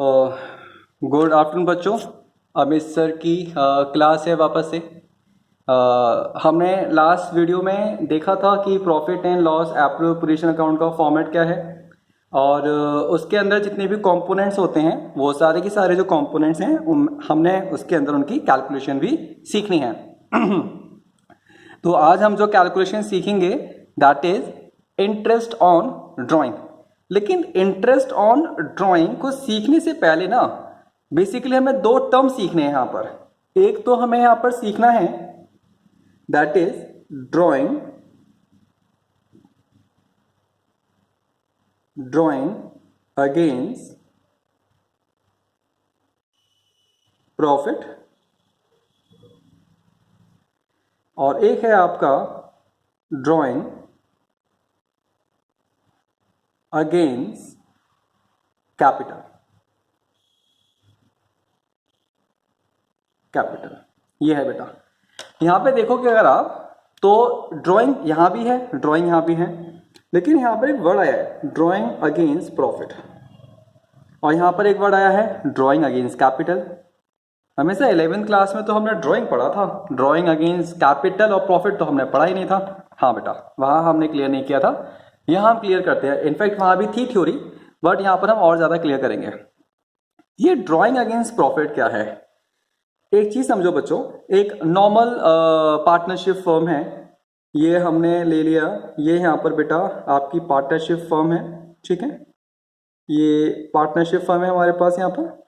Good afternoon बच्चों। Amit sir की class है वापस से। हमने लास्ट वीडियो में देखा था कि profit and loss appropriation account का फॉर्मेट क्या है और उसके अंदर जितने भी कंपोनेंट्स होते हैं वो सारे के सारे जो कंपोनेंट्स हैं हमने उसके अंदर उनकी कैलकुलेशन भी सीखनी है। तो आज हम जो कैलकुलेशन सीखेंगे that is interest on drawing. लेकिन इंटरेस्ट ऑन ड्राइंग को सीखने से पहले ना बेसिकली हमें दो टर्म सीखने हैं यहाँ पर। एक तो हमें यहाँ पर सीखना है that is drawing against profit और एक है आपका ड्राइंग अगेंस्ट कैपिटल। ये है बेटा। यहां पे देखो कि अगर आप तो ड्राइंग यहां भी है, ड्राइंग यहां भी है, लेकिन यहां पर एक वर्ड आया है ड्राइंग अगेंस्ट प्रॉफिट और यहां पर एक वर्ड आया है ड्राइंग अगेंस्ट कैपिटल। हमेशा 11th क्लास में तो हमने ड्राइंग पढ़ा था, ड्राइंग अगेंस्ट कैपिटल और प्रॉफिट तो हमने पढ़ा ही नहीं था। हाँ बेटा, वहां हमने क्लियर नहीं किया था, यहां हम क्लियर करते हैं। इनफैक्ट वहां भी थी थ्योरी, बट यहां पर हम और ज्यादा क्लियर करेंगे। ये ड्राइंग अगेंस्ट प्रॉफिट क्या है? एक चीज समझो बच्चों, एक नॉर्मल पार्टनरशिप फर्म है, ये हमने ले लिया, ये यहाँ पर बेटा आपकी पार्टनरशिप फर्म है, ठीक है। ये पार्टनरशिप फर्म है हमारे पास यहाँ पर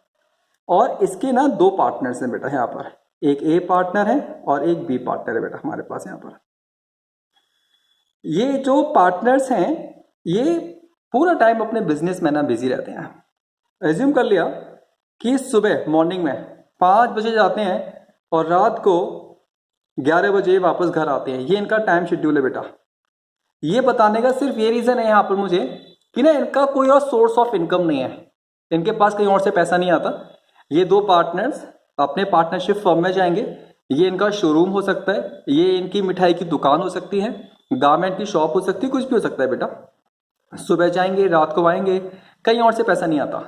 और इसके ना दो पार्टनर्स हैं बेटा यहाँ पर, एक ए पार्टनर है और एक बी पार्टनर है बेटा हमारे पास यहाँ पर। ये जो पार्टनर्स हैं ये पूरा टाइम अपने बिजनेस में ना बिजी रहते हैं। एज्यूम कर लिया कि सुबह मॉर्निंग में 5 बजे जाते हैं और रात को 11 बजे वापस घर आते हैं। ये इनका टाइम शेड्यूल है बेटा। ये बताने का सिर्फ ये रीजन है यहाँ पर मुझे कि ना इनका कोई और सोर्स ऑफ इनकम नहीं है, इनके पास कहीं और से पैसा नहीं आता। ये दो पार्टनर्स अपने पार्टनरशिप फर्म में जाएंगे, ये इनका शोरूम हो सकता है, ये इनकी मिठाई की दुकान हो सकती है, गारमेंट की शॉप हो सकती है, कुछ भी हो सकता है बेटा। सुबह जाएंगे रात को आएंगे, कहीं और से पैसा नहीं आता।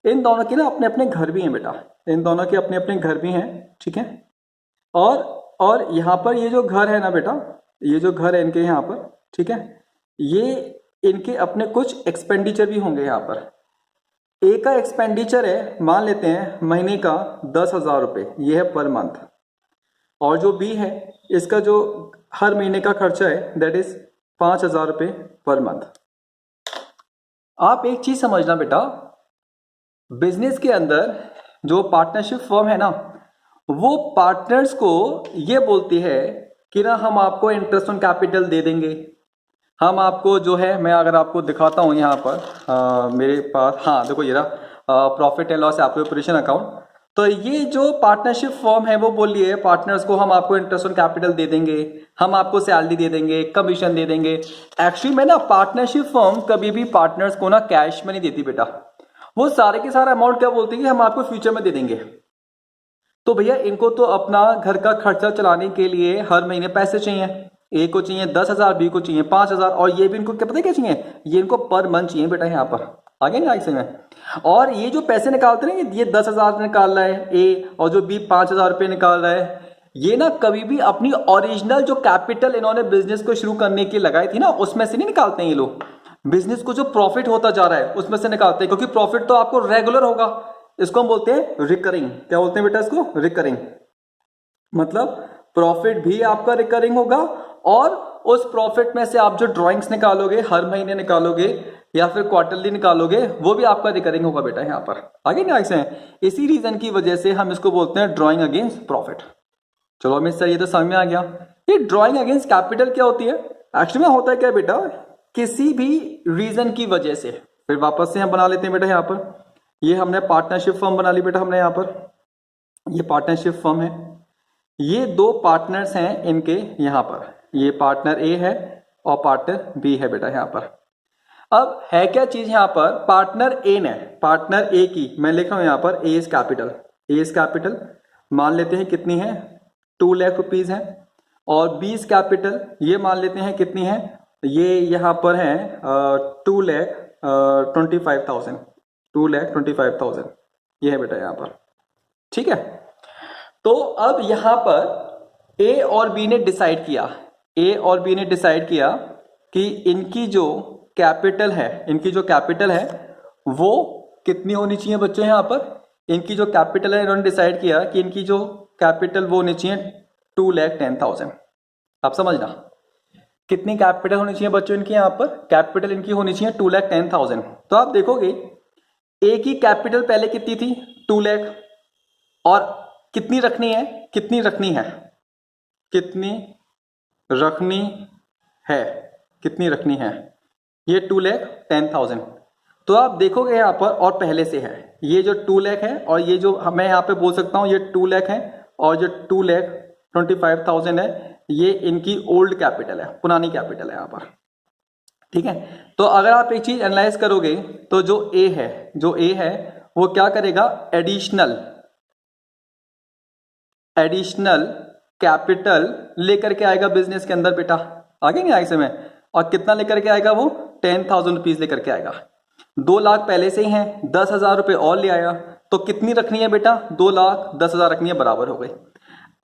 इन दोनों के ना अपने अपने घर भी हैं बेटा, इन दोनों के अपने अपने घर भी हैं, ठीक है। और यहाँ पर ये जो घर है ना बेटा, ये जो घर है इनके यहाँ पर, ठीक है, ये इनके अपने कुछ एक्सपेंडिचर भी होंगे यहाँ पर। ए का एक्सपेंडिचर है, मान लेते हैं महीने का 10,000 रुपये, ये है पर मंथ। और जो बी है इसका जो हर महीने का खर्चा है दैट इज 5,000 रुपये पर मंथ। आप एक चीज समझना बेटा, बिजनेस के अंदर जो पार्टनरशिप फर्म है ना वो पार्टनर्स को ये बोलती है कि ना हम आपको इंटरेस्ट ऑन कैपिटल दे देंगे, हम आपको जो है, मैं अगर आपको दिखाता हूँ यहाँ पर मेरे पास, हाँ देखो ये रहा profit and loss appropriation account. तो ये जो पार्टनरशिप फर्म है वो बोल रही है पार्टनर्स को हम आपको इंटरेस्ट ऑन कैपिटल दे देंगे, हम आपको सैलरी दे देंगे, कमीशन दे देंगे। एक्चुअली में ना पार्टनरशिप फर्म कभी भी पार्टनर्स को ना कैश में नहीं देती बेटा, वो सारे के सारा अमाउंट क्या बोलती है कि हम आपको फ्यूचर में दे देंगे। तो भैया इनको तो अपना घर का खर्चा चलाने के लिए हर महीने पैसे चाहिए, ए को चाहिए 10,000, बी को चाहिए 5,000 और ये भी इनको क्या पता है क्या चाहिए, ये इनको पर मंथ चाहिए बेटा यहाँ पर। आगे नहीं आगे में। और ये जो पैसे निकालते हैं ये 10,000 निकाल रहा है ए और जो बी 5,000 रुपये निकाल रहा है, ये ना कभी भी अपनी ओरिजिनल जो कैपिटल इन्होंने बिजनेस को शुरू करने की लगाई थी ना उसमें से नहीं निकालते हैं ये लोग। बिजनेस को जो प्रॉफिट होता जा रहा है उसमें से निकालते हैं, क्योंकि प्रॉफिट तो आपको रेगुलर होगा। इसको हम बोलते हैं रिकरिंग। क्या बोलते हैं बेटा इसको? रिकरिंग। मतलब प्रॉफिट भी आपका रिकरिंग होगा और उस प्रॉफिट में से आप जो ड्राइंग्स निकालोगे, हर महीने निकालोगे या फिर क्वार्टरली निकालोगे, वो भी आपका रिकरिंग होगा बेटा यहाँ पर। आगे नहीं आगे। इसी रीजन की वजह से हम इसको बोलते हैं ड्राइंग अगेंस्ट प्रॉफिट। चलो मिस सर ये तो समझ में आ गया। ये ड्राइंग अगेंस्ट कैपिटल क्या होती है? एक्चुअली में होता है क्या बेटा, किसी भी रीजन की वजह से, फिर वापस से हम बना लेते हैं बेटा यहाँ पर, ये हमने पार्टनरशिप फर्म बना ली बेटा हमने यहाँ पर, ये पार्टनरशिप फर्म है, ये दो पार्टनर्स हैं इनके यहाँ पर, ये पार्टनर ए है और पार्टनर बी है बेटा यहाँ पर। अब है क्या चीज यहाँ पर, पार्टनर ए ने, पार्टनर ए की मैं लिख रहा हूं यहाँ पर A is capital, A is capital मान लेते हैं कितनी है 2 लाख रुपीज है, और बी इज कैपिटल ये मान लेते हैं कितनी है, ये यहाँ पर है 2,25,000। 2,25,000 ये है बेटा यहाँ पर, ठीक है। तो अब यहाँ पर ए और बी ने डिसाइड किया, ए और बी ने डिसाइड किया कि इनकी जो कैपिटल है, इनकी जो कैपिटल है वो कितनी होनी चाहिए बच्चों। यहाँ पर इनकी जो कैपिटल है इन्होंने डिसाइड किया कि इनकी जो कैपिटल वो होनी चाहिए 2,10,000। आप समझना कितनी कैपिटल होनी चाहिए बच्चों इनकी, यहाँ पर कैपिटल इनकी होनी चाहिए 2,10,000। तो आप देखोगे ए की कैपिटल पहले कितनी थी 2 लाख, और कितनी रखनी है, कितनी रखनी है, कितनी रखनी है, कितनी रखनी है, ये 2,10,000। तो आप देखोगे यहाँ पर, और पहले से है ये जो 2 लाख है, और ये जो मैं यहाँ पे बोल सकता हूँ ये 2 लाख है, और जो 2,25,000 है ये इनकी ओल्ड कैपिटल है, पुरानी कैपिटल है यहाँ पर, ठीक है। तो अगर आप एक चीज एनालाइज करोगे तो जो ए है, जो ए है वो क्या करेगा, एडिशनल कैपिटल लेकर के आएगा बिजनेस के अंदर बेटा, आगे नहीं आगे समय, और कितना लेकर के आएगा वो 10,000 रुपीज लेकर के आएगा। 2 लाख पहले से ही हैं, 10,000 रुपये और ले आया, तो कितनी रखनी है बेटा, 2,10,000 रखनी है, बराबर हो गई।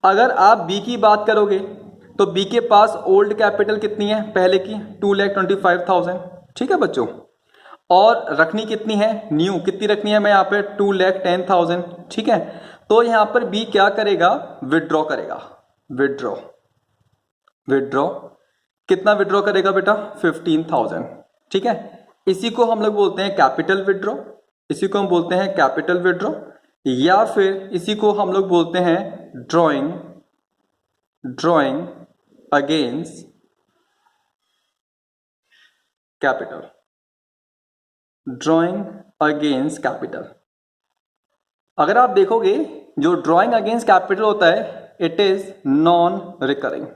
अगर आप बी की बात करोगे तो बी के पास ओल्ड कैपिटल कितनी है पहले की 2,25,000, ठीक है बच्चों, और रखनी कितनी है न्यू, कितनी रखनी है, मैं यहाँ पे 2,10,000, ठीक है। तो यहाँ पर बी क्या करेगा, विड्रॉ करेगा, विड्रॉ कितना विड्रॉ करेगा बेटा 15,000, ठीक है। इसी को हम लोग बोलते हैं कैपिटल विड्रॉ, इसी को हम बोलते हैं कैपिटल विड्रॉ, या फिर इसी को हम लोग बोलते हैं drawing against capital, drawing against capital. अगर आप देखोगे जो ड्रॉइंग अगेंस्ट कैपिटल होता है it is non recurring.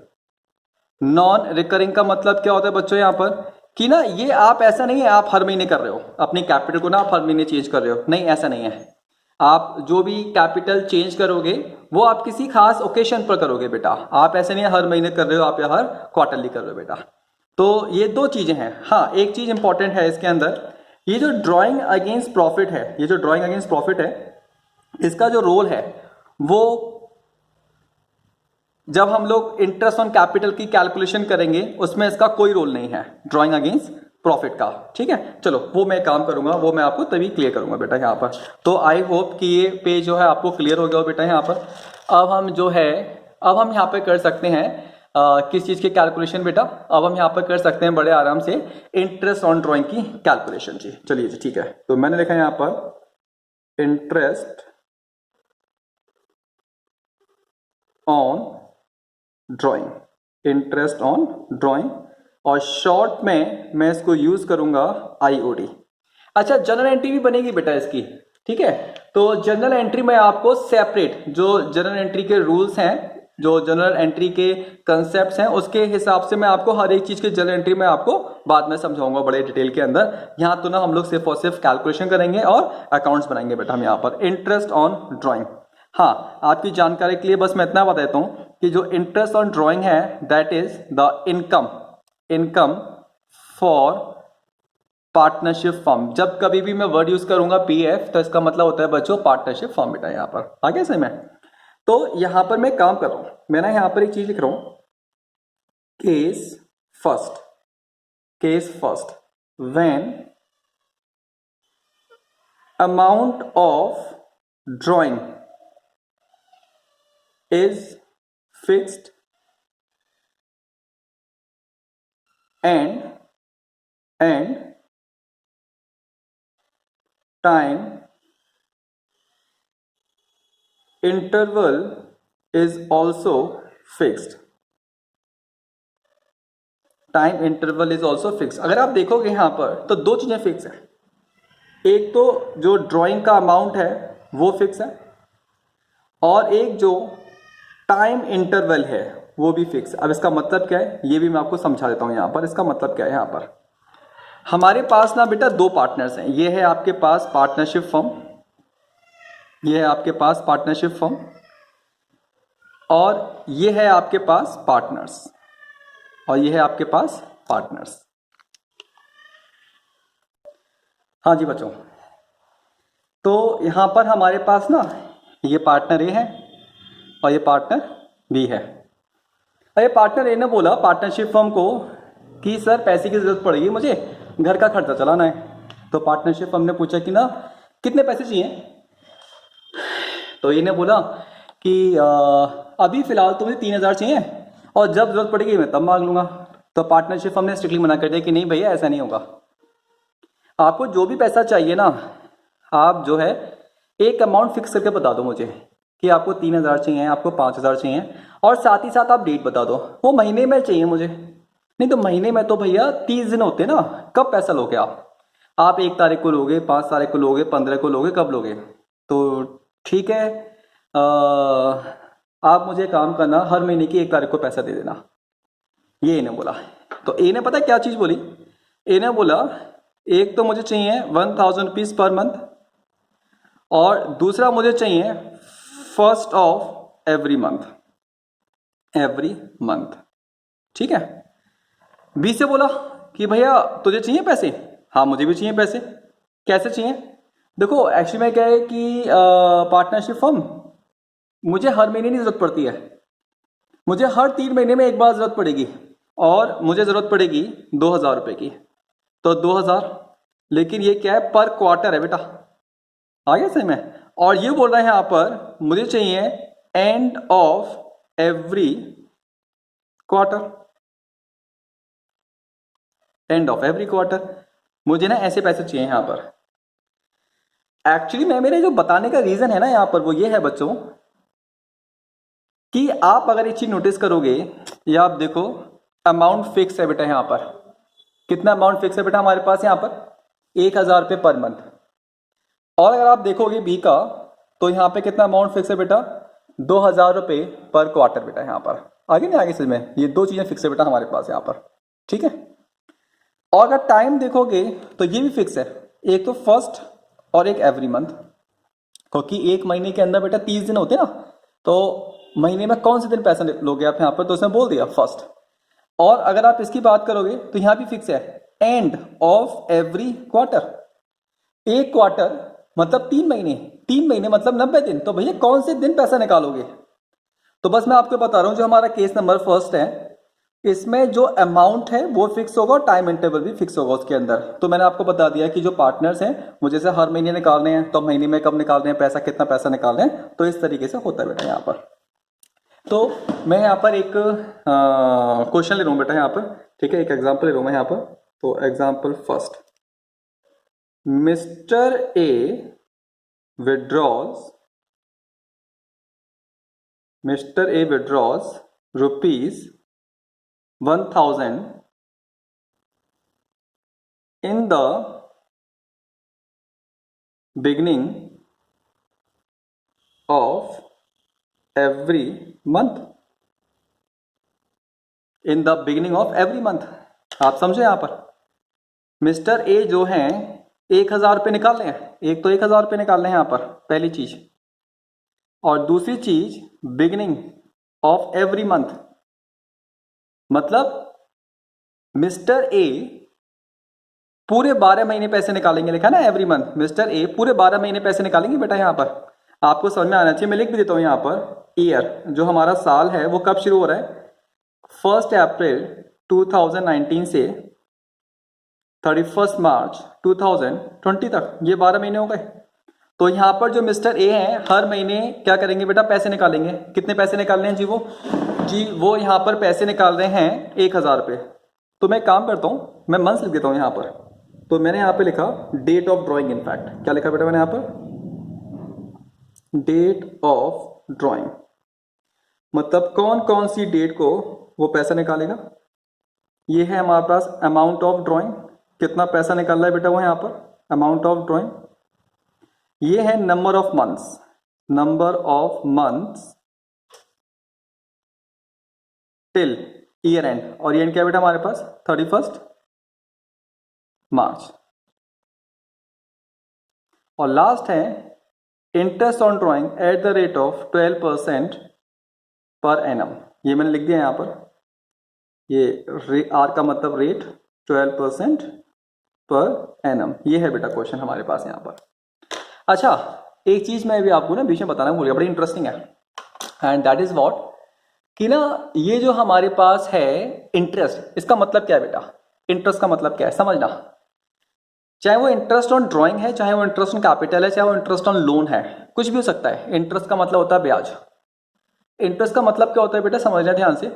Non recurring का मतलब क्या होता है बच्चों यहाँ पर, कि ना ये आप ऐसा नहीं है आप हर महीने कर रहे हो अपनी कैपिटल को, ना आप हर महीने चेंज कर रहे हो, नहीं ऐसा नहीं है। आप जो भी कैपिटल चेंज करोगे वो आप किसी खास ओकेशन पर करोगे बेटा, आप ऐसे नहीं हर महीने कर रहे हो, आप या हर क्वार्टरली कर रहे हो बेटा। तो ये दो चीजें हैं। हाँ, एक चीज इंपॉर्टेंट है इसके अंदर, ये जो ड्रॉइंग अगेंस्ट प्रॉफिट है, ये जो ड्रॉइंग अगेंस्ट प्रॉफिट है, इसका जो रोल है वो जब हम लोग इंटरेस्ट ऑन कैपिटल की कैलकुलेशन करेंगे उसमें इसका कोई रोल नहीं है ड्रॉइंग अगेंस्ट प्रॉफिट का, ठीक है। चलो वो मैं काम करूंगा, वो मैं आपको तभी क्लियर करूंगा बेटा यहाँ पर। तो आई होप कि ये पेज जो है आपको क्लियर हो गया हो बेटा यहाँ पर। अब हम जो है अब हम यहाँ पे कर सकते हैं किस चीज की कैलकुलेशन बेटा, अब हम यहाँ पर कर सकते हैं बड़े आराम से इंटरेस्ट ऑन ड्रॉइंग की कैलकुलेशन जी। चलिए जी ठीक है, तो मैंने लिखा यहाँ पर interest on drawing, interest on drawing, और शॉर्ट में मैं इसको यूज करूंगा आईओडी। अच्छा, जर्नल एंट्री भी बनेगी बेटा इसकी, ठीक है। तो जर्नल एंट्री में आपको सेपरेट जो जर्नल एंट्री के रूल्स हैं, जो जनरल एंट्री के कंसेप्ट्स हैं, उसके हिसाब से मैं आपको हर एक चीज के जनरल एंट्री में आपको बाद में समझाऊंगा बड़े डिटेल के अंदर। यहाँ तो ना हम लोग सिर्फ और सिर्फ कैलकुलेशन करेंगे और अकाउंट्स बनाएंगे बेटा हम यहाँ पर। इंटरेस्ट ऑन ड्रॉइंग, हाँ आपकी जानकारी के लिए बस मैं इतना बता देता हूँ कि जो इंटरेस्ट ऑन ड्रॉइंग है that is the income for partnership firm. जब कभी भी मैं वर्ड यूज करूंगा पीएफ तो इसका मतलब होता है बच्चों पार्टनरशिप फर्म बेटा यहाँ पर, आगे से मैं तो यहां पर मैं काम कर रहा हूं, मैं ना यहां पर एक चीज लिख रहा हूं, case first when amount of drawing is fixed and time interval is also fixed, time interval is also fix. अगर आप देखोगे यहां पर तो दो चीजें फिक्स है, एक तो जो ड्राइंग का अमाउंट है वो फिक्स है, और एक जो टाइम इंटरवल है वो भी फिक्स है। अब इसका मतलब क्या है ये भी मैं आपको समझा देता हूं। यहां पर इसका मतलब क्या है, यहां पर हमारे पास ना बेटा दो पार्टनर्स हैं, ये है आपके पास पार्टनरशिप फर्म, ये है आपके पास पार्टनरशिप फर्म, और ये है आपके पास पार्टनर्स, और ये है आपके पास पार्टनर्स। हाँ जी बच्चों, तो यहाँ पर हमारे पास ना ये पार्टनर ए है और ये पार्टनर बी है। और ये पार्टनर ए ने बोला पार्टनरशिप फर्म को कि सर पैसे की ज़रूरत पड़ेगी मुझे, घर का खर्चा चलाना है। तो पार्टनरशिप फर्म ने पूछा कि ना कितने पैसे चाहिए। तो ये ने बोला कि अभी फ़िलहाल तो मुझे 3,000 चाहिए और जब ज़रूरत पड़ेगी मैं तब मांग लूँगा। तो पार्टनरशिप फर्म ने स्ट्रिक्टली मना कर दिया कि नहीं भैया ऐसा नहीं होगा, आपको जो भी पैसा चाहिए ना आप जो है एक अमाउंट फिक्स करके बता दो मुझे कि आपको 3,000 चाहिए, आपको 5,000 चाहिए, और साथ ही साथ आप डेट बता दो, वो महीने में चाहिए मुझे। नहीं तो महीने में तो भैया 30 दिन होते ना, कब पैसा लोगे आप 1 तारीख को लोगे, 5 तारीख को लोगे, 15 को लोगे, कब लोगे? तो ठीक है, आप मुझे काम करना, हर महीने की 1 तारीख को पैसा दे देना, ये इन्हें बोला। तो ए ने पता क्या चीज़ बोली, ए ने बोला एक तो मुझे चाहिए 1,000 रुपीज़ पर मंथ और दूसरा मुझे चाहिए फर्स्ट ऑफ एवरी मंथ। ठीक है। बी से बोला कि भैया तुझे चाहिए पैसे? हाँ मुझे भी चाहिए पैसे। कैसे चाहिए? देखो एक्चुअली में क्या है कि पार्टनरशिप फर्म मुझे हर महीने नहीं ज़रूरत पड़ती है, मुझे हर 3 महीने में एक बार ज़रूरत पड़ेगी और मुझे ज़रूरत पड़ेगी 2,000 रुपये की। तो 2,000, लेकिन ये क्या है पर क्वार्टर है बेटा, आ गया सही में। और ये बोल रहे हैं यहाँ पर मुझे चाहिए end of every quarter, end of every quarter मुझे ना ऐसे पैसे चाहिए यहाँ पर। एक्चुअली मैं मेरे जो बताने का रीजन है ना यहाँ पर वो ये है बच्चों कि आप अगर ये चीज नोटिस करोगे या आप देखो अमाउंट फिक्स है बेटा यहाँ पर। कितना अमाउंट फिक्स है बेटा हमारे पास यहाँ पर? 1,000 रुपये पर मंथ। और अगर आप देखोगे बी का तो यहाँ पे कितना अमाउंट फिक्स है बेटा? 2,000 रुपये पर क्वार्टर बेटा यहाँ पर। आगे नहीं आगे समझ में, ये 2 चीजें फिक्स है बेटा हमारे पास यहाँ पर। ठीक है। और अगर टाइम देखोगे तो ये भी फिक्स है, एक तो फर्स्ट और एक एवरी मंथ, क्योंकि एक महीने के अंदर बेटा 30 दिन होते हैं ना, तो महीने में कौन से दिन पैसा लोगे आप यहाँ पर? तो उसने बोल दिया फर्स्ट। और अगर आप इसकी बात करोगे तो यहाँ भी फिक्स है एंड ऑफ एवरी क्वार्टर। एक क्वार्टर मतलब 3 महीने, 3 महीने मतलब 90 दिन। तो भैया कौन से दिन पैसा निकालोगे? तो बस मैं आपको बता रहा हूं जो हमारा केस नंबर फर्स्ट है इसमें जो अमाउंट है वो फिक्स होगा और टाइम इंटरवल भी फिक्स होगा उसके अंदर। तो मैंने आपको बता दिया कि जो पार्टनर्स हैं मुझे से हर महीने निकालने हैं, तो महीने में कब निकालने हैं पैसा, कितना पैसा निकालना है, तो इस तरीके से होता है बेटा यहाँ पर। तो मैं यहाँ पर एक क्वेश्चन ले रहा हूँ बेटा यहाँ पर। ठीक है, एक एग्जाम्पल ले रहा हूँ मैं यहाँ पर। तो example first, mister A withdraws rupees 1,000 in the beginning of every month। In the beginning of every month. आप समझे यहां पर मिस्टर ए जो हैं 1,000 रुपये निकालने हैं, एक तो 1,000 रुपये निकालने हैं यहां पर पहली चीज, और दूसरी चीज बिगिनिंग ऑफ एवरी मंथ, मतलब मिस्टर ए पूरे 12 महीने पैसे निकालेंगे। लिखा ना एवरी मंथ, मिस्टर ए पूरे 12 महीने पैसे निकालेंगे बेटा यहाँ पर। आपको समझ में आना चाहिए, मैं लिख भी देता हूँ यहाँ पर। ईयर जो हमारा साल है वो कब शुरू हो रहा है? 1 अप्रैल 2019 से 31 मार्च 2020 तक, ये 12 महीने हो गए। तो यहाँ पर जो मिस्टर ए हैं हर महीने क्या करेंगे बेटा? पैसे निकालेंगे। कितने पैसे निकालने हैं जी? वो यहाँ पर पैसे निकाल रहे हैं 1,000 रुपये। तो मैं काम करता हूँ, मैं मंथ लिख देता हूँ यहाँ पर। तो मैंने यहाँ पे लिखा डेट ऑफ ड्राइंग। इनफैक्ट क्या लिखा बेटा मैंने यहाँ पर? डेट ऑफ ड्राइंग, मतलब कौन कौन सी डेट को वो पैसा निकालेगा। ये है हमारे पास अमाउंट ऑफ ड्राइंग, कितना पैसा निकाल रहा है बेटा वो यहाँ पर अमाउंट ऑफ ड्राइंग। ये है number of months till year and, और ईयर एंड क्या बेटा हमारे पास? 31 मार्च। और लास्ट है interest on drawing at the rate of 12% per annum. ये मैंने लिख दिया यहाँ पर, ये आर का मतलब रेट, 12% पर एनम। ये है बेटा क्वेश्चन हमारे पास यहाँ पर। अच्छा, एक चीज मैं भी आपको ना बीच में बताना भूल गया, बड़ी इंटरेस्टिंग है, एंड दैट इज व्हाट कि ना ये जो हमारे पास है इंटरेस्ट, इसका मतलब क्या है बेटा? इंटरेस्ट का मतलब क्या है समझना। चाहे वो इंटरेस्ट ऑन ड्राइंग है, चाहे वो इंटरेस्ट ऑन कैपिटल है, चाहे वो इंटरेस्ट ऑन लोन है, कुछ भी हो सकता है। इंटरेस्ट का मतलब होता है ब्याज। इंटरेस्ट का मतलब क्या होता है बेटा, समझना ध्यान से।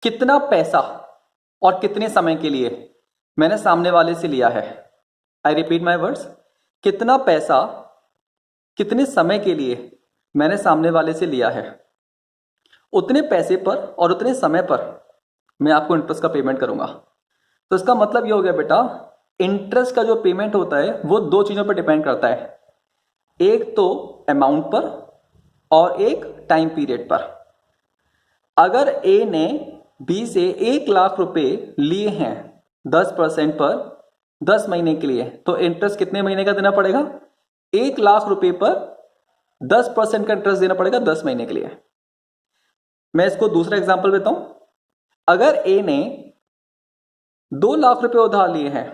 कितना पैसा और कितने समय के लिए मैंने सामने वाले से लिया है। आई रिपीट माई वर्ड्स, कितना पैसा कितने समय के लिए मैंने सामने वाले से लिया है, उतने पैसे पर और उतने समय पर मैं आपको इंटरेस्ट का पेमेंट करूंगा। तो इसका मतलब ये हो गया बेटा, इंटरेस्ट का जो पेमेंट होता है वो दो चीजों पर डिपेंड करता है, एक तो अमाउंट पर और एक टाइम पीरियड पर। अगर ए ने बी से 1,00,000 रुपए लिए हैं 10% पर 10 महीने के लिए, तो इंटरेस्ट कितने महीने का देना पड़ेगा? 1,00,000 रुपए पर 10% का इंटरेस्ट देना पड़ेगा 10 महीने के लिए। मैं इसको दूसरा एग्जांपल देता हूं। अगर ए ने 2,00,000 रुपए उधार लिए हैं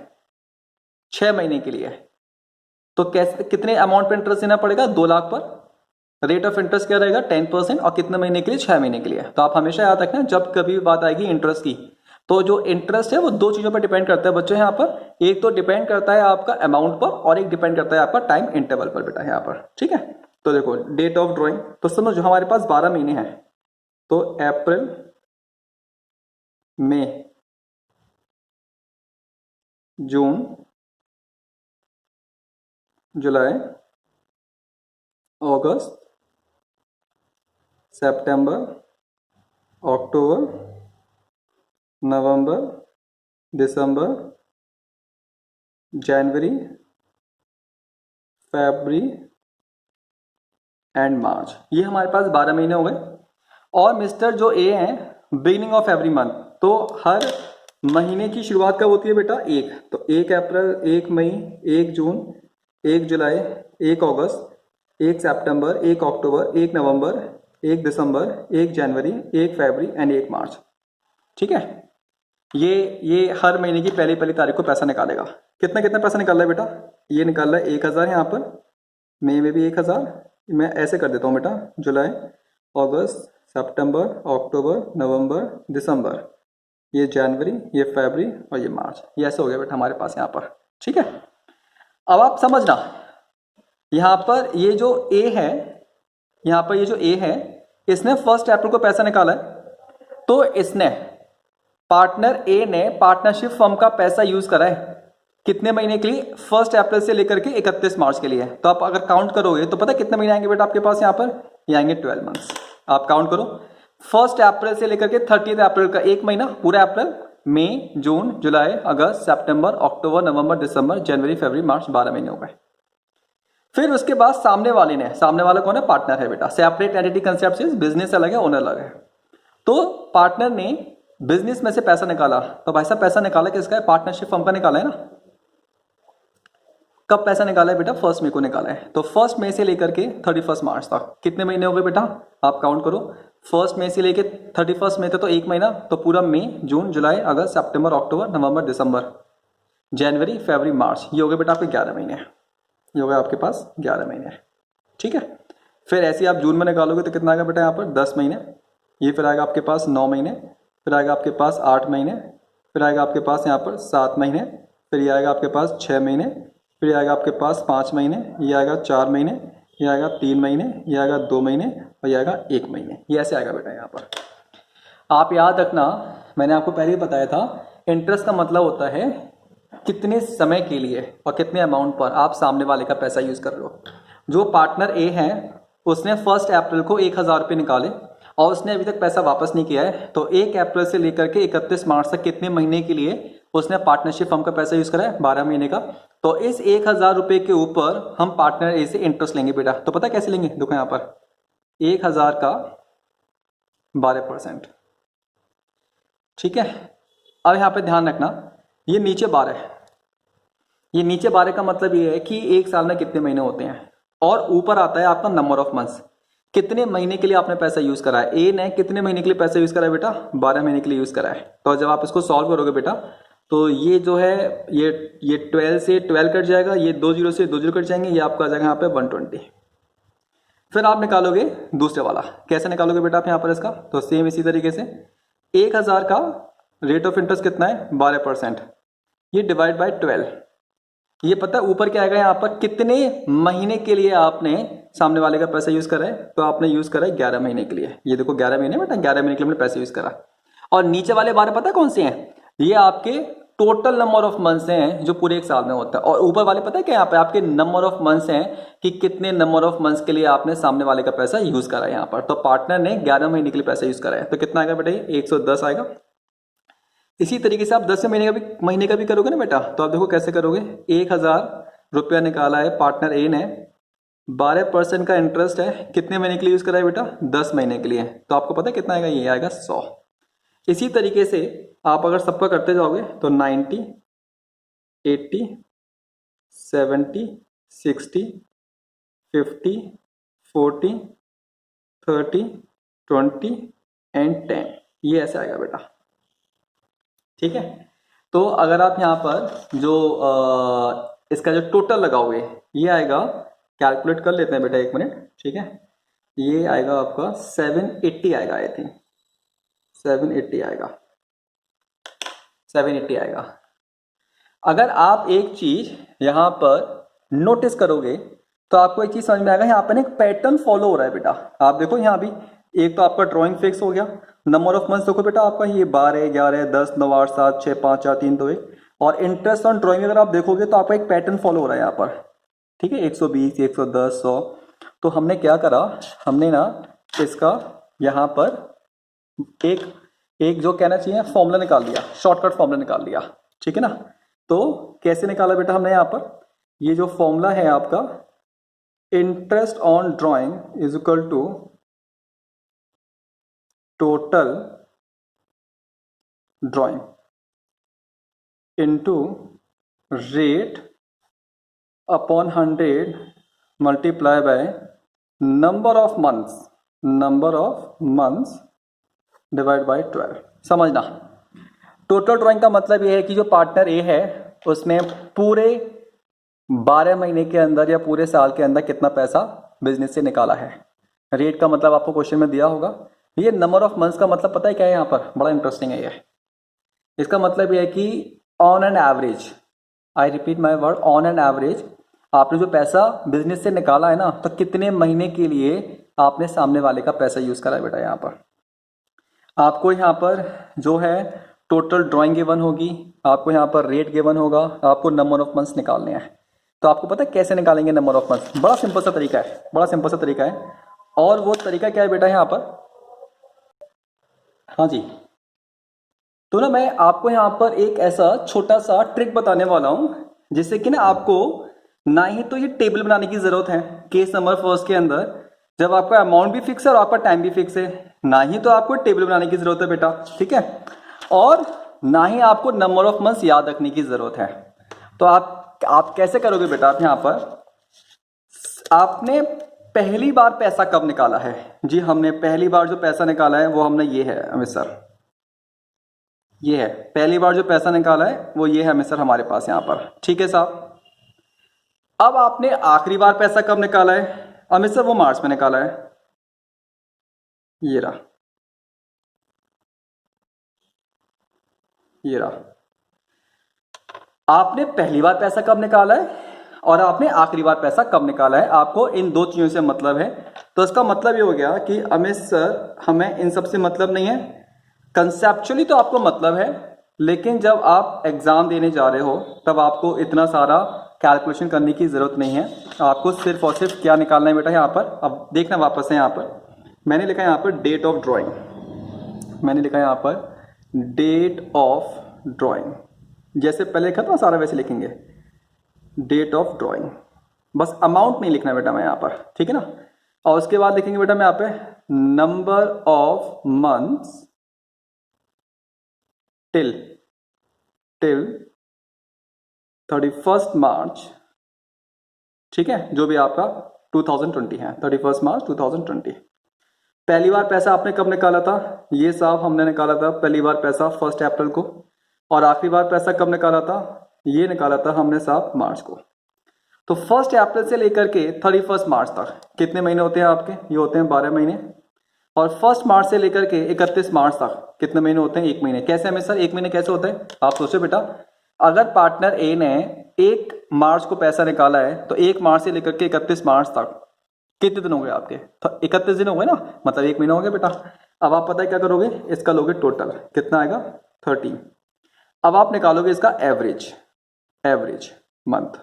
6 महीने के लिए, तो कैसे कितने अमाउंट पर इंटरेस्ट देना पड़ेगा? 2,00,000 पर। रेट ऑफ इंटरेस्ट क्या रहेगा? 10%। और कितने महीने के लिए? 6 महीने के लिए। तो आप हमेशा याद रखना, जब कभी भी बात आएगी इंटरेस्ट की, तो जो इंटरेस्ट है वो दो चीजों पर डिपेंड करता है बच्चों यहाँ पर। एक तो डिपेंड करता है आपका अमाउंट पर और एक डिपेंड करता है आपका टाइम इंटरवल पर बेटा यहाँ पर, ठीक है। तो देखो डेट ऑफ ड्रॉइंग, तो समझो हमारे पास 12 महीने हैं, तो अप्रैल, मई, जून, जुलाई, अगस्त, सितंबर, अक्टूबर, नवंबर, दिसंबर, जनवरी, फरवरी एंड मार्च। ये हमारे पास 12 महीने हो गए। और मिस्टर जो ए हैं, बिगिनिंग ऑफ एवरी मंथ, तो हर महीने की शुरुआत कब होती है बेटा? 1। तो 1 अप्रैल, 1 मई, 1 जून, 1 जुलाई, 1 अगस्त, 1 सितंबर, 1 अक्टूबर, 1 नवंबर, 1 दिसंबर, 1 जनवरी, 1 फरवरी एंड 1 मार्च, ठीक है। ये हर महीने की पहली तारीख को पैसा निकालेगा। कितना कितना पैसा निकाल रहा है बेटा? ये निकाल रहा है 1,000 यहाँ पर, मई में भी 1,000। मैं ऐसे कर देता हूँ बेटा, जुलाई, अगस्त, सितंबर, अक्टूबर, नवंबर, दिसंबर, ये जनवरी, ये फरवरी और ये मार्च। ये ऐसे हो गया बेटा हमारे पास यहाँ पर, ठीक है। अब आप समझना, यहाँ पर ये जो ए है, यहाँ पर ये जो ए है, इसने 1 अप्रैल को पैसा निकाला है, तो इसने पार्टनर ए ने पार्टनरशिप फर्म का पैसा यूज करा है कितने महीने के लिए? 1 अप्रैल से लेकर के 31 मार्च के लिए। तो आप अगर काउंट करोगे तो पता कितने महीने आएंगे बेटा आपके पास यहाँ पर? ये आएंगे 12 मंथ्स। आप काउंट करो, 1 अप्रैल से लेकर के 30 अप्रैल का एक महीना, पूरा अप्रैल, मई, जून, जुलाई, अगस्त, सितंबर, अक्टूबर, नवंबर, दिसंबर, जनवरी, फरवरी, मार्च, 12 महीने हो गए। फिर उसके बाद सामने वाले ने, सामने वाला कौन है? पार्टनर है बेटा। सेपरेट एंटिटी कंसेप्ट से बिजनेस अलग है, ओनर अलग है। तो पार्टनर ने बिजनेस में से पैसा निकाला, तो भाई साहब पैसा निकाला किसका है? पार्टनरशिप फर्म का निकाला है ना। कब पैसा निकाला है बेटा? 1 मई को निकाला है। तो 1 मई से लेकर के 31 मार्च तक कितने महीने हो गए बेटा? आप काउंट करो, 1 मई से लेकर 31 मई तक तो एक महीना, तो पूरा मई, जून, जुलाई, अगस्त, सितंबर, अक्टूबर, नवंबर, दिसंबर, जनवरी, फरवरी, मार्च, ये हो गए बेटा आपके 11 महीने। ये हो गया आपके पास 11 महीने, ठीक है। फिर ऐसे आप जून में निकालोगे तो कितना आएगा बेटा यहाँ पर? 10 महीने। ये फिर आएगा आपके पास 9 महीने, फिर आएगा आपके पास 8 महीने, फिर आएगा आपके पास यहाँ पर 7 महीने, फिर ये आएगा आपके पास 6 महीने, फिर आएगा आपके पास 5 महीने, ये आएगा 4 महीने, ये आएगा 3 महीने, ये आएगा 2 महीने और ये आएगा 1 महीने। ये ऐसे आएगा बेटा यहाँ पर। आप याद रखना, मैंने आपको पहले ही बताया था, इंटरेस्ट का मतलब होता है कितने समय के लिए और कितने अमाउंट पर आप सामने वाले का पैसा यूज कर रहे हो। जो पार्टनर ए है उसने 1 अप्रैल को 1,000 रुपये निकाले और उसने अभी तक पैसा वापस नहीं किया है, तो 1 अप्रैल से लेकर के 31 मार्च तक कितने महीने के लिए उसने पार्टनरशिप फर्म का पैसा यूज करा है? 12 महीने का। तो इस 1,000 रुपये के ऊपर हम पार्टनर ए से इंटरेस्ट लेंगे बेटा। तो पता कैसे लेंगे? देखो यहाँ पर 1,000 का 12%, ठीक है। अब यहाँ पे ध्यान रखना, ये नीचे 12 है, ये नीचे 12 का मतलब ये है कि एक साल में कितने महीने होते हैं, और ऊपर आता है आपका नंबर ऑफ मंथ्स, कितने महीने के लिए आपने पैसा यूज करा है। ए ने कितने महीने के लिए पैसा यूज करा है बेटा? 12 महीने के लिए यूज करा है। तो जब आप इसको सॉल्व करोगे बेटा तो ये जो है ये 12 से 12 कट जाएगा, ये 2 जीरो से 2 जीरो कट जाएंगे, ये आपका आ जाएगा यहाँ पे 120। फिर आप निकालोगे दूसरे वाला, कैसे निकालोगे बेटा आप यहाँ पर इसका, तो सेम इसी तरीके से 1000 का रेट ऑफ इंटरेस्ट कितना है 12%, ये डिवाइड बाय 12, ये पता है ऊपर क्या आएगा यहाँ पर, कितने महीने के लिए आपने सामने वाले का पैसा यूज करा है, तो आपने यूज करा है 11 महीने के लिए, ये देखो 11 महीने बेटा, 11 महीने के लिए हमने पैसा यूज करा। और नीचे वाले 12 पता है कौन से हैं, ये आपके टोटल नंबर ऑफ मंथ्स हैं जो पूरे एक साल में होता है, और ऊपर वाले पता है क्या यहाँ पे आपके नंबर ऑफ मंथ्स हैं कि कितने नंबर ऑफ मंथ्स के लिए आपने सामने वाले का पैसा यूज करा है यहाँ पर। तो पार्टनर ने 11 महीने के लिए पैसा यूज करा है, तो कितना आएगा बेटा, 110 आएगा। इसी तरीके से आप 10 महीने का भी करोगे ना बेटा, तो आप देखो कैसे करोगे, 1000 रुपया निकाला है पार्टनर ए ने, 12% का इंटरेस्ट है, कितने महीने के लिए यूज करा है बेटा, 10 महीने के लिए, तो आपको पता है कितना आएगा, ये आएगा 100। इसी तरीके से आप अगर सबका करते जाओगे तो 90, 80, 70, 60, 50, 40, 30, 20 एंड 10, ये ऐसे आएगा बेटा, ठीक है। तो अगर आप यहाँ पर जो इसका जो टोटल लगाओगे ये आएगा, कैलकुलेट कर लेते हैं बेटा एक मिनट, ठीक है, ये आएगा आपका 780 आएगा, आई थिंक 780 आएगा, 780 आएगा। अगर आप एक चीज यहाँ पर नोटिस करोगे तो आपको एक चीज समझ में आएगा, यहाँ पर एक पैटर्न फॉलो हो रहा है बेटा। आप देखो यहाँ भी एक तो आपका ड्राइंग फिक्स हो गया, नंबर ऑफ मंथ्स देखो बेटा आपका ये 12, 11, 10, 9, 8, 7, 6, 5, 4, 3, 2, 1, और इंटरेस्ट ऑन ड्राइंग अगर आप देखोगे तो आपका एक पैटर्न फॉलो हो रहा है यहाँ पर, ठीक है, 120, 110, 100। तो हमने क्या करा, हमने ना इसका यहाँ पर एक जो कहना चाहिए फॉर्मूला निकाल दिया, शॉर्टकट फॉर्मूला निकाल दिया, ठीक है ना। तो कैसे निकाला बेटा हमने यहाँ पर, ये जो फॉर्मूला है आपका, interest on drawing is equal to total drawing into rate upon 100 multiply by number of months divide by 12। समझना, टोटल ड्राइंग का मतलब यह है कि जो पार्टनर ए है उसने पूरे 12 महीने के अंदर या पूरे साल के अंदर कितना पैसा बिजनेस से निकाला है। रेट का मतलब आपको क्वेश्चन में दिया होगा। ये नंबर ऑफ मंथ्स का मतलब पता है क्या है, यहाँ पर बड़ा इंटरेस्टिंग है ये। इसका मतलब यह है कि on an average, I repeat my word, on an average आपने जो पैसा बिजनेस से निकाला है ना, तो कितने महीने के लिए आपने सामने वाले का पैसा यूज करा है बेटा। यहाँ पर आपको यहाँ पर जो है टोटल ड्राइंग गिवन होगी, आपको यहाँ पर रेट गिवन होगा, आपको नंबर ऑफ मंथ्स निकालने हैं। तो आपको पता है कैसे निकालेंगे नंबर ऑफ मंथ्स, बड़ा सिंपल सा तरीका है, बड़ा सिंपल सा तरीका है। और वो तरीका क्या है बेटा यहाँ पर, हाँ जी, तो ना मैं आपको यहाँ पर एक ऐसा छोटा सा ट्रिक बताने वाला हूँ जिससे कि ना आपको ना ही तो ये टेबल बनाने की जरूरत है केस नंबर फर्स्ट के अंदर, जब आपका अमाउंट भी फिक्स है और आपका टाइम भी फिक्स है, ना ही तो आपको टेबल बनाने की जरूरत है बेटा, ठीक है, और ना ही आपको नंबर ऑफ मंथ्स याद रखने की जरूरत है। तो आप कैसे करोगे बेटा, आप यहाँ पर आपने पहली बार पैसा कब निकाला है, जी हमने पहली बार जो पैसा निकाला है वो हमने ये है अमित सर, ये है पहली बार जो पैसा निकाला है वो ये है अमित सर हमारे पास यहाँ पर, ठीक है साहब। अब आपने आखिरी बार पैसा कब निकाला है अमित सर, वो मार्च में निकाला है, ये रहा, ये रहा। आपने पहली बार पैसा कब निकाला है और आपने आखिरी बार पैसा कब निकाला है, आपको इन दो चीजों से मतलब है। तो इसका मतलब ये हो गया कि अमित सर हमें इन सब से मतलब नहीं है, कंसेप्चुअली तो आपको मतलब है, लेकिन जब आप एग्जाम देने जा रहे हो तब आपको इतना सारा कैलकुलेशन करने की जरूरत नहीं है। आपको सिर्फ और सिर्फ क्या निकालना है बेटा यहाँ पर, अब देखना वापस है, यहाँ पर मैंने लिखा है यहाँ पर डेट ऑफ ड्राइंग, मैंने लिखा है यहाँ पर डेट ऑफ ड्राइंग, जैसे पहले लिखा था सारा वैसे लिखेंगे डेट ऑफ ड्राइंग, बस अमाउंट नहीं लिखना बेटा मैं यहाँ पर, ठीक है ना। और उसके बाद लिखेंगे बेटा मैं यहाँ पे नंबर ऑफ मंथ्स टिल 31 मार्च, ठीक है, जो भी आपका 2020 है, 31 मार्च 2020। पहली बार पैसा आपने कब निकाला था, ये साहब हमने निकाला था पहली बार पैसा 1 अप्रैल को, और आखिरी बार पैसा कब निकाला था? ये निकाला था हमने साहब मार्च को। तो 1 अप्रैल से लेकर के 31 मार्च तक कितने महीने होते हैं आपके? ये होते हैं 12 महीने। और 1 मार्च से लेकर के 31 मार्च तक कितने महीने होते हैं? 1 महीने। कैसे हमें सर 1 महीने कैसे होता है? आप सोचो बेटा, अगर पार्टनर ए ने 1 मार्च को पैसा निकाला है तो 1 मार्च से लेकर के 31 मार्च तक कितने दिन हो गए आपके? तो 31 दिन हो गए ना, मतलब 1 महीना हो गया बेटा। अब आप पता है क्या करोगे? इसका लोगे टोटल, कितना आएगा? 30। अब आप निकालोगे इसका एवरेज, एवरेज मंथ।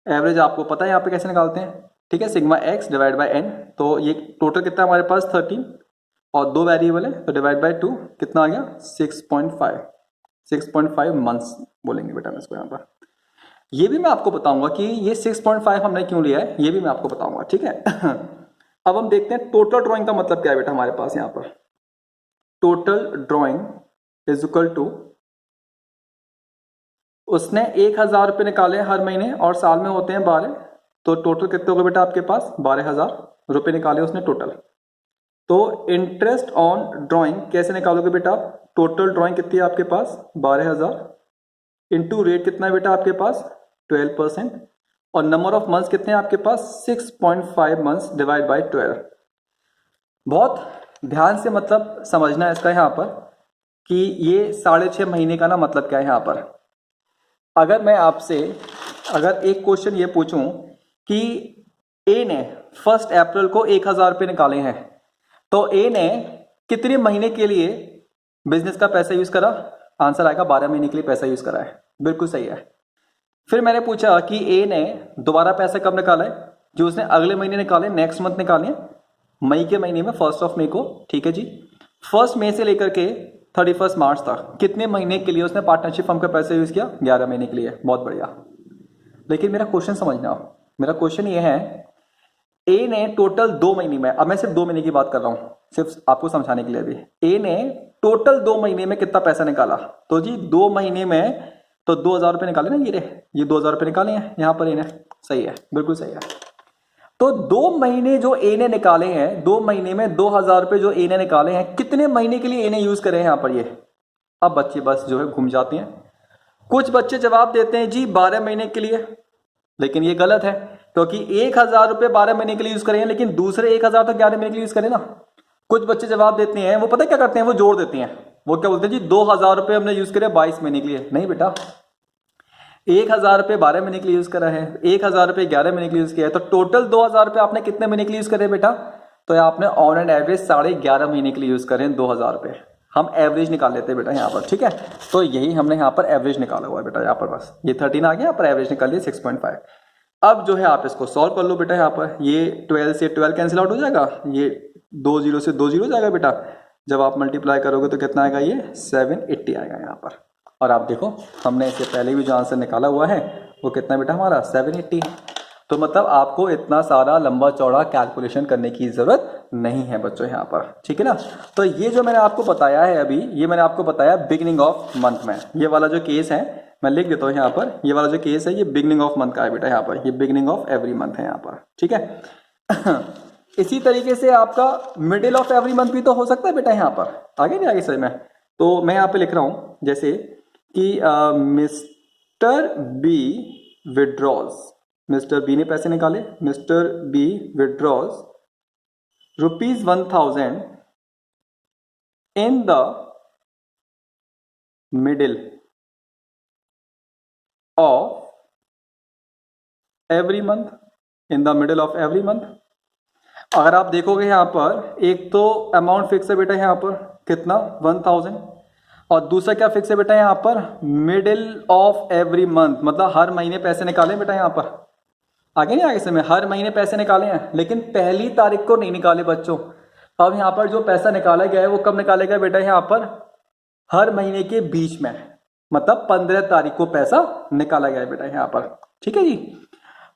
एवरेज आपको पता है यहाँ पे कैसे निकालते हैं, ठीक है? Sigma x divide by n. तो ये टोटल कितना हमारे पास? 13 और 2 वेरिएबल है तो डिवाइड बाय 2 कितना आ गया? 6.5। 6.5 मंथ्स बोलेंगे बेटा इसको यहाँ पर। ये भी मैं आपको बताऊंगा कि ये 6.5 हमने क्यों लिया है, ये भी मैं आपको बताऊंगा, ठीक है? अब हम देखते हैं टोटल ड्राइंग का मतलब क्या है बेटा हमारे पास यहाँ पर। Total drawing is equal to, उसने 1000 रुपये निकाले हर महीने और साल में होते हैं 12, तो टोटल कितने हो गए बेटा आपके पास? 12,000 रुपये निकाले उसने टोटल। तो इंटरेस्ट ऑन ड्राइंग कैसे निकालोगे बेटा आप? टोटल ड्राइंग कितनी है आपके पास? 12,000 इंटू रेट कितना है बेटा आपके पास? 12%। और नंबर ऑफ मंथ्स कितने हैं आपके पास? 6.5 मंथ्स डिवाइड बाय 12। बहुत ध्यान से मतलब समझना है इसका यहाँ पर कि ये 6.5 महीने का ना मतलब क्या है यहाँ पर। अगर मैं आपसे अगर एक क्वेश्चन ये पूछूं कि ए ने 1 अप्रैल को 1000 रुपये निकाले हैं, तो ए ने कितने महीने के लिए बिजनेस का पैसा यूज करा? आंसर आएगा 12 महीने के लिए पैसा यूज करा है। बिल्कुल सही है। फिर मैंने पूछा कि ए ने दोबारा पैसा कब निकाला है? जो उसने अगले महीने निकाले, नेक्स्ट मंथ निकाले, मई के महीने में 1 मई को, ठीक है जी। 1 मई से लेकर के 31 मार्च तक कितने महीने के लिए उसने पार्टनरशिप फर्म का पैसा यूज किया? 11 महीने के लिए। बहुत बढ़िया। लेकिन मेरा क्वेश्चन समझना, मेरा क्वेश्चन ये है, ए ने टोटल 2 महीने में, अब मैं सिर्फ 2 महीने की बात कर रहा हूं सिर्फ आपको समझाने के लिए अभी, ए ने टोटल 2 महीने में कितना पैसा निकाला? तो जी 2 महीने में तो 2,000 रुपये निकाले ना, ये 2,000 रुपये निकाले हैं यहां पर ए ने। सही है, बिल्कुल सही है। तो 2 महीने जो ए ने निकाले हैं, 2 महीने में 2,000 रुपये जो ए ने निकाले हैं, कितने महीने के लिए ए ने यूज करे हैं यहां पर ये? अब बच्चे बस जो है घूम जाते हैं। कुछ बच्चे जवाब देते हैं जी 12 महीने के लिए, लेकिन ये गलत है क्योंकि 1,000 रुपये 12 महीने के लिए यूज करें, लेकिन दूसरे 1,000 तो 11 महीने के लिए यूज करें ना। कुछ बच्चे जवाब देते हैं, वो पता क्या करते हैं, वो जोड़ देते हैं। वो क्या बोलते हैं जी 2,000 रुपये हमने यूज करे 22 महीने के लिए। नहीं बेटा, 1,000 रुपये 12 महीने के लिए यूज करा है, 1,000 रुपये 11 महीने के लिए यूज किया है, तो टोटल 2,000 रुपये आपने कितने महीने के लिए यूज करे बेटा? तो आपने ऑन एंड एवरेज 11.5 महीने के लिए यूज करें 2,000 रुपये। हम एवरेज निकाल लेते हैं बेटा यहाँ पर, ठीक है? तो यही हमने यहाँ पर एवरेज निकाला हुआ है बेटा। यहाँ पर बस ये 13 आ गया, यहाँ पर एवरेज निकाल लिया 6.5। अब जो है आप इसको सॉल्व कर लो बेटा। यहाँ पर ये 12 से 12 कैंसिल आउट हो जाएगा, ये 2 0 से 2 0 हो जाएगा बेटा। जब आप मल्टीप्लाई करोगे तो कितना आएगा? ये 780 आएगा यहाँ पर। और आप देखो हमने इससे पहले भी जो आंसर निकाला हुआ है वो कितना बेटा हमारा? 780। तो मतलब आपको इतना सारा लंबा चौड़ा कैलकुलेशन करने की जरूरत नहीं है बच्चों यहाँ पर, ठीक है ना? तो ये जो मैंने आपको बताया है अभी, ये मैंने आपको बताया बिगिनिंग ऑफ मंथ में। ये वाला जो केस है मैं लिख देता हूँ यहाँ पर, ये वाला जो केस है ये बिगिनिंग ऑफ मंथ का है बेटा। यहाँ पर ये बिगिनिंग ऑफ एवरी मंथ है यहाँ पर, ठीक है? इसी तरीके से आपका मिडिल ऑफ एवरी मंथ भी तो हो सकता है बेटा यहाँ पर। आगे नहीं आगे सही में, तो मैं यहाँ पे लिख रहा हूँ जैसे कि mister B withdraws, mister B ने पैसे निकाले, mister B withdraws ₹1,000 in the middle of every month, in the middle of every month. अगर आप देखोगे यहाँ पर एक तो अमाउंट फिक्स है बेटा यहाँ पर कितना? 1,000। और दूसरा क्या फिक्स है बेटा यहाँ पर? मिडिल ऑफ एवरी मंथ, मतलब हर महीने पैसे निकाले बेटा यहाँ पर। आगे नहीं आगे समय हर महीने पैसे निकाले हैं, लेकिन पहली तारीख को नहीं निकाले बच्चों। अब यहाँ पर जो पैसा निकाला गया है वो कब निकाला गया बेटा? यहाँ पर हर महीने के बीच में, मतलब 15 तारीख को पैसा निकाला गया है बेटा यहाँ पर, ठीक है जी।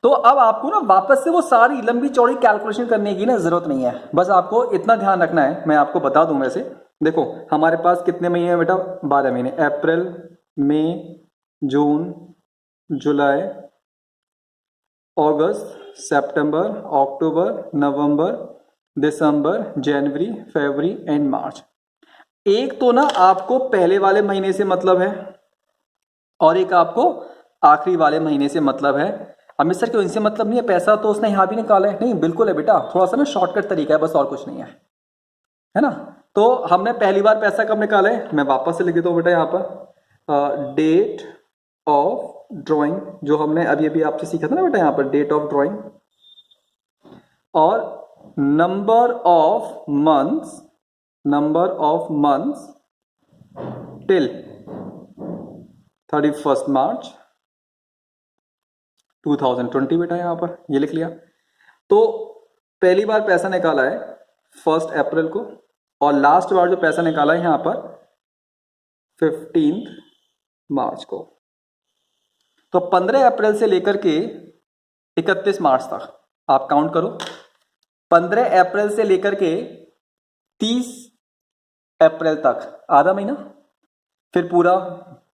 तो अब आपको ना वापस से वो सारी लंबी चौड़ी कैलकुलेशन करने की ना जरूरत नहीं है, बस आपको इतना ध्यान रखना है। मैं आपको बता दूं वैसे, देखो हमारे पास कितने महीने हैं बेटा? 12 महीने। अप्रैल, मई, जून, जुलाई, अगस्त, सितंबर, अक्टूबर, नवंबर, दिसंबर, जनवरी, फरवरी एंड मार्च। एक तो ना आपको पहले वाले महीने से मतलब है और एक आपको आखिरी वाले महीने से मतलब है। अमित सर क्यों, इनसे मतलब नहीं है, पैसा तो उसने यहां भी निकाला है। नहीं, बिल्कुल है बेटा, थोड़ा सा ना शॉर्टकट तरीका है बस, और कुछ नहीं है ना। तो हमने पहली बार पैसा कब निकाला है, मैं वापस से लिख देता हूं बेटा यहाँ पर, डेट ऑफ ड्राइंग, जो हमने अभी अभी आपसे सीखा था ना बेटा यहाँ पर, डेट ऑफ ड्राइंग, और नंबर ऑफ मंथ्स टिल 31 मार्च 2020 बेटा यहाँ पर ये लिख लिया। तो पहली बार पैसा निकाला है 1 अप्रैल को, और लास्ट बार जो पैसा निकाला है यहाँ पर 15 मार्च को। तो 15 अप्रैल से लेकर के 31 मार्च तक आप काउंट करो। 15 अप्रैल से लेकर के 30 अप्रैल तक आधा महीना, फिर पूरा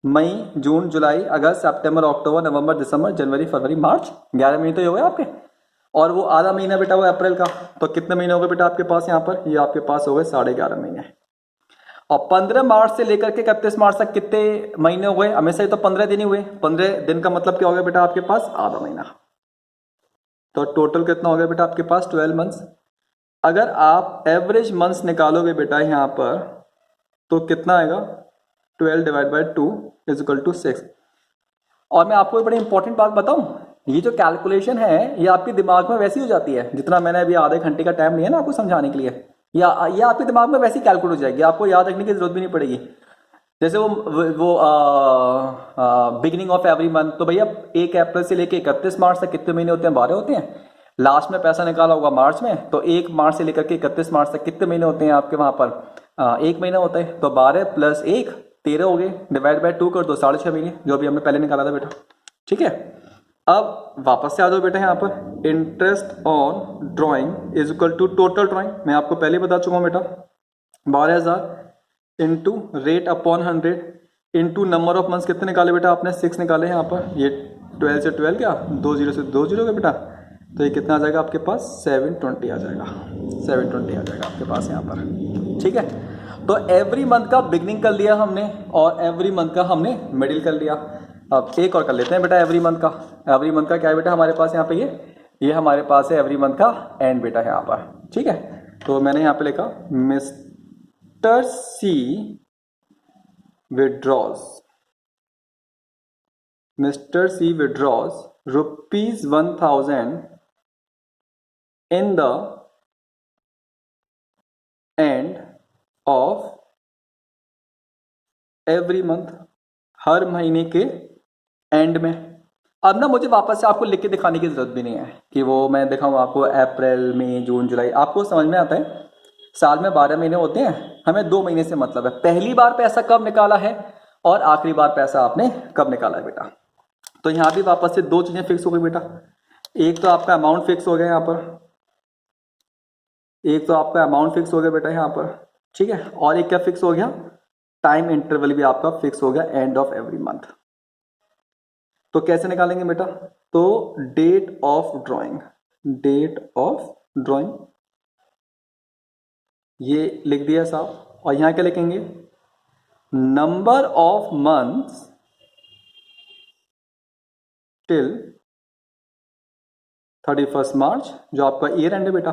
मई, जून, जुलाई, अगस्त, सितंबर, अक्टूबर, नवंबर, दिसंबर, जनवरी, फरवरी, मार्च, 11 महीने तो ये हो गए आपके। और वो आधा महीना बेटा वो अप्रैल का, तो कितने महीने हो गए बेटा आपके पास यहाँ पर, ये आपके पास हो गए 11.5 महीने। और 15 मार्च से लेकर के 31 मार्च तक कितने महीने हो गए, हमेशा ही तो 15 दिन ही हुए। 15 दिन का मतलब क्या हो गया बेटा आपके पास, आधा महीना। तो टोटल कितना हो गया बेटा आपके पास, 12 मंथ्स। अगर आप एवरेज मंथ्स निकालोगे बेटा यहाँ पर, तो कितना आएगा, 12 divide by 2 is equal to 6। और मैं आपको एक बड़ी इंपॉर्टेंट बात बताऊं, ये जो कैलकुलेशन है ये आपके दिमाग में वैसी हो जाती है, जितना मैंने अभी आधे घंटे का टाइम लिया ना आपको समझाने के लिए, या ये आपके दिमाग में वैसी कैलकुलेट हो जाएगी, आपको याद रखने की जरूरत भी नहीं पड़ेगी। जैसे वो बिगिनिंग ऑफ एवरी मंथ, तो भैया 1 अप्रैल से लेके 31 मार्च तक कितने महीने होते हैं, 12 होते हैं। लास्ट में पैसा निकाला होगा मार्च में, तो 1 मार्च से लेकर के 31 मार्च तक कितने महीने होते हैं आपके वहां पर, 1 महीना होता है। तो 12 प्लस 1 13 हो गए, डिवाइड बाय 2 कर दो, 6.5 महीने, जो अभी हमने पहले निकाला था बेटा। ठीक है, अब वापस से आ जाओ बेटा यहाँ पर, interest on drawing is equal to total drawing, मैं आपको पहले बता चुका हूँ बेटा, 12,000 into rate upon 100 into number of months, कितने निकाले बेटा आपने, 6 निकाले यहाँ पर। ये 12 से 12 क्या, 20 से 20 का बेटा, तो ये कितना आ जाएगा आपके पास, 720 आ जाएगा, 720 आ जाएगा आपके पास यहाँ पर। ठीक है, तो एवरी मंथ का बिगनिंग कर लिया हमने, और एवरी मंथ का हमने मिडिल कर लिया। अब एक और कर लेते हैं बेटा एवरी मंथ का। एवरी मंथ का क्या है बेटा हमारे पास यहाँ पे, ये हमारे पास है एवरी मंथ का एंड बेटा यहाँ पर। ठीक है, तो मैंने यहाँ पे लिखा mister C withdraws rupees 1,000 in the end of every month, हर महीने के एंड में। अब ना मुझे वापस से आपको लिख के दिखाने की जरूरत भी नहीं है कि वो मैं दिखाऊं आपको अप्रैल, मई, जून, जुलाई, आपको समझ में आता है। साल में 12 महीने होते हैं, हमें 2 महीने से मतलब है, पहली बार पैसा कब निकाला है और आखिरी बार पैसा आपने कब निकाला है बेटा। तो यहां भी वापस से 2 चीजें फिक्स हो गई बेटा, एक तो आपका अमाउंट फिक्स हो गया यहाँ पर, एक तो आपका अमाउंट फिक्स हो गया बेटा यहाँ पर। ठीक है, और एक क्या फिक्स हो गया, टाइम इंटरवल भी आपका फिक्स हो गया, एंड ऑफ एवरी मंथ। तो कैसे निकालेंगे बेटा, तो डेट ऑफ ड्राइंग ये लिख दिया साहब, और यहां क्या लिखेंगे, नंबर ऑफ मंथ्स टिल 31 मार्च, जो आपका ईयर एंड है बेटा।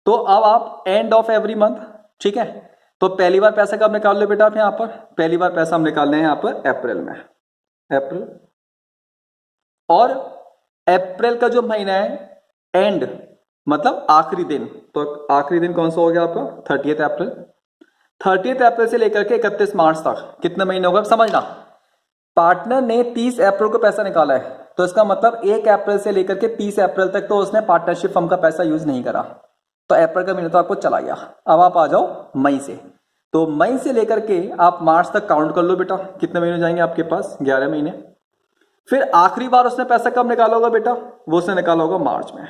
तो अब आप एंड ऑफ एवरी मंथ, ठीक है, तो पहली बार पैसा कब निकाल लो बेटा आप यहां पर, पहली बार पैसा हम निकाल रहे हैं यहां पर अप्रैल में, अप्रैल, और अप्रैल का जो महीना है एंड मतलब आखिरी दिन, तो आखिरी दिन कौन सा हो गया आपका, 30 अप्रैल। 30 अप्रैल से लेकर के 31 मार्च तक कितने महीने हो गए, समझना, पार्टनर ने 30 अप्रैल को पैसा निकाला है, तो इसका मतलब 1 अप्रैल से लेकर के 30 अप्रैल तक तो उसने पार्टनरशिप फर्म का पैसा यूज नहीं करा, तो अप्रैल का महीना तो आपको चला गया। अब आप आ जाओ मई से, तो मई से लेकर के आप मार्च तक काउंट कर लो बेटा, कितने महीने जाएंगे आपके पास, 11 महीने। फिर आखिरी बार उसने पैसा कब निकाला होगा बेटा, वो उसने निकाला होगा मार्च में,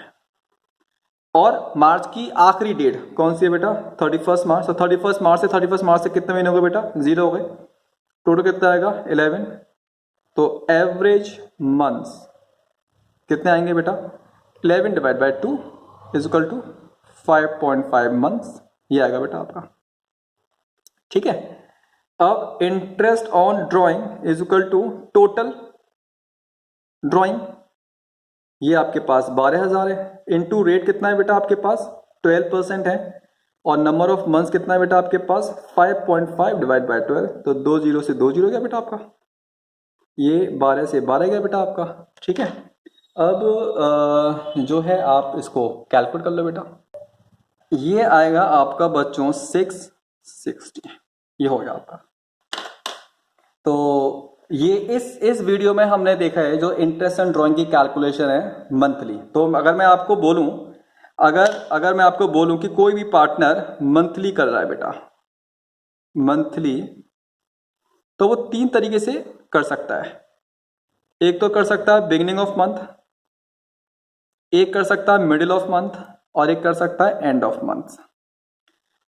और मार्च की आखिरी डेट कौन सी है बेटा, 31 मार्च। तो 31 मार्च से 31 मार्च से कितने महीने हो गए बेटा, 0 हो गए, टोटल कितना आएगा 11। तो एवरेज मंथ्स कितने आएंगे बेटा, 11 divide by 2 is equal to 5.5 months, ये आएगा बेटा आपका। ठीक है। अब interest on drawing is equal to total drawing, ये आपके पास 12,000 है, इनटू रेट कितना है बेटा आपके पास 12% है, और नंबर ऑफ मंथ्स कितना है बेटा आपके पास 5.5 डिवाइड बाय 12, तो 2 जीरो से 2 जीरो गया बेटा आपका, ये 12 से 12 गया बेटा आपका। ठीक है, अब जो है आप इसको कैलकुलेट कर लो बेटा, ये आएगा आपका बच्चों 660, ये हो गया आपका। तो ये इस वीडियो में हमने देखा है जो इंटरेस्ट एंड ड्राइंग की कैलकुलेशन है मंथली। तो अगर मैं आपको बोलूं, अगर मैं आपको बोलूं कि कोई भी पार्टनर मंथली कर रहा है बेटा, मंथली, तो वो 3 तरीके से कर सकता है। एक तो कर सकता है बिगिनिंग ऑफ मंथ, एक कर सकता है मिडिल ऑफ मंथ, और एक कर सकता है एंड ऑफ मंथ।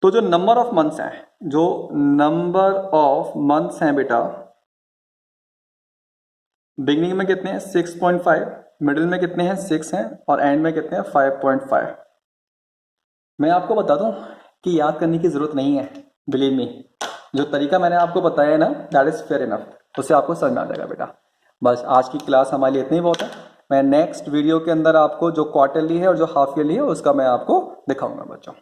तो जो नंबर ऑफ मंथ्स हैं, जो नंबर ऑफ मंथ्स हैं बेटा, बिगिनिंग में कितने हैं 6.5, मिडिल में कितने हैं 6 हैं, और एंड में कितने हैं 5.5। मैं आपको बता दूं कि याद करने की जरूरत नहीं है, बिलीव मी, जो तरीका मैंने आपको बताया है ना, दैट इज फेयर इनफ, उससे आपको समझ में आ जाएगा बेटा। बस आज की क्लास हमारे लिए इतनी बहुत है। मैं नेक्स्ट वीडियो के अंदर आपको जो क्वार्टरली है और जो हाफ ईयरली है उसका मैं आपको दिखाऊंगा बच्चों।